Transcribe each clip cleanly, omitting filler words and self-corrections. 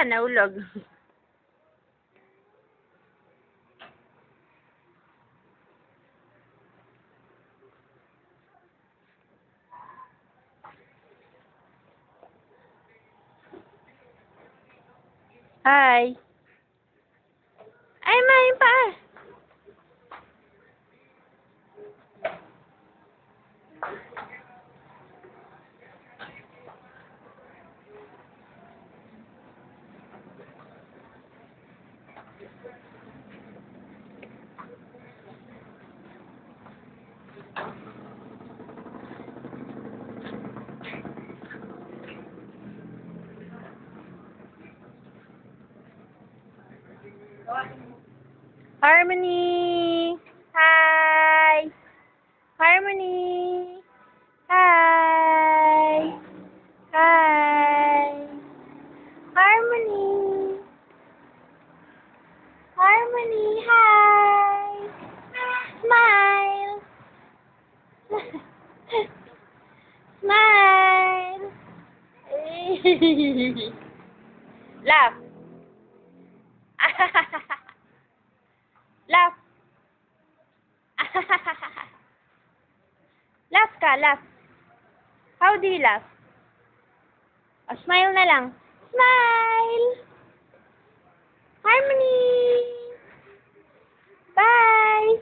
nahulog. Hi. Ay, may pa. Harmony. Hi. Harmony. Hi. Hi. Harmony. Harmony. Hi. Smile. Smile. Laugh. Laugh. Laugh ka, laugh. How do you laugh? Smile na lang. Smile! Harmony! Bye!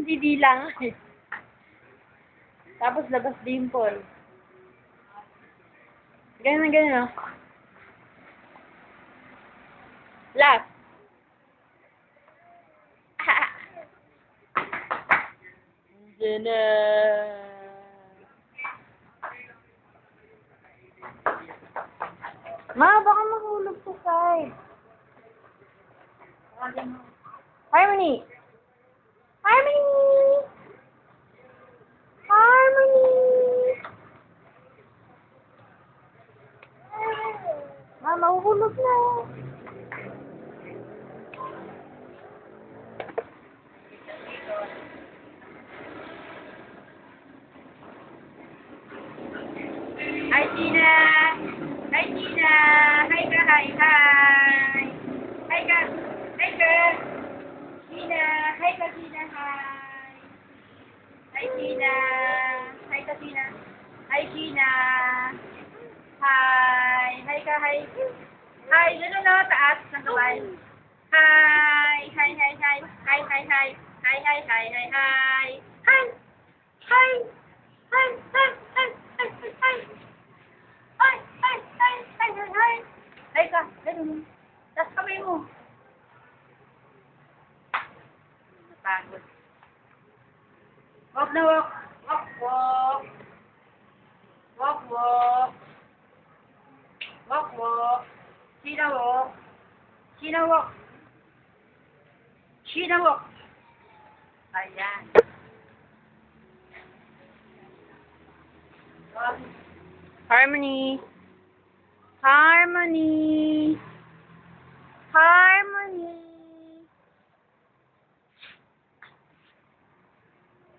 Hindi lang. Tapos labas dimple. Ganyan na ganyan, oh. Laugh. Diyan na. Ma, baka mahulog sa side. Harmony! Harmony! Harmony! Ma, mahuhulog na. Hi, Tina! Hi, Tina! Hi ka, hi, hi! Hi ka! Hi ka! Tina! Hi ka, Tina! Hi! Hi, Tina! Hi ka, Tina! Hi, Tina! Hi! Hi ka, hi! Hi! Dito na, taas ng kamay. Hi! Hi, hi, hi! Hi, hi, hi! Hi, hi, hi, hi, hi! Hi! Hi! Hi! Hi! Hi! Hi! Hi! Ay! Ay! Ay! Ay! Ay! Ay! Ay ka! Ganun. Tas kamay mo. Napagod. Walk na walk. Walk, walk. Walk, walk. Walk, walk. Sina walk. Sina walk. Sina walk. Ayan. Harmony. Harmony. Harmony.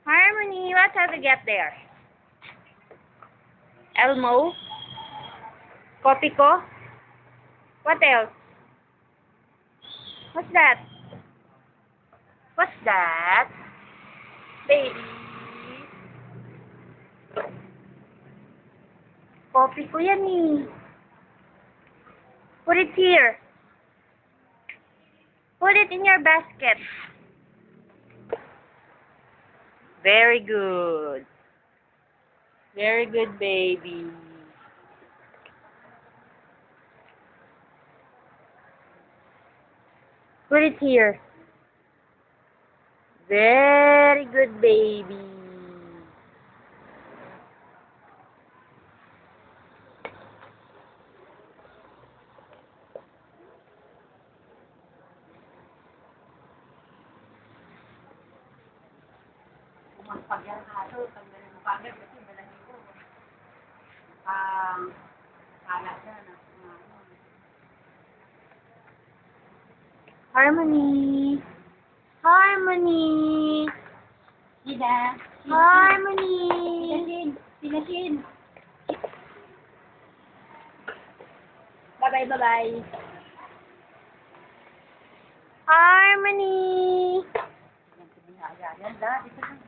Harmony, what have we got there? Elmo? Kopiko? What else? What's that? What's that? Baby. Kopiko yan eh. Put it here. Put it in your basket. Very good. Very good, baby. Put it here. Very good, baby. Harmony. Harmony. Sina. Harmony. Sina Shin. Bye-bye, bye-bye. Harmony. Yan, dito na.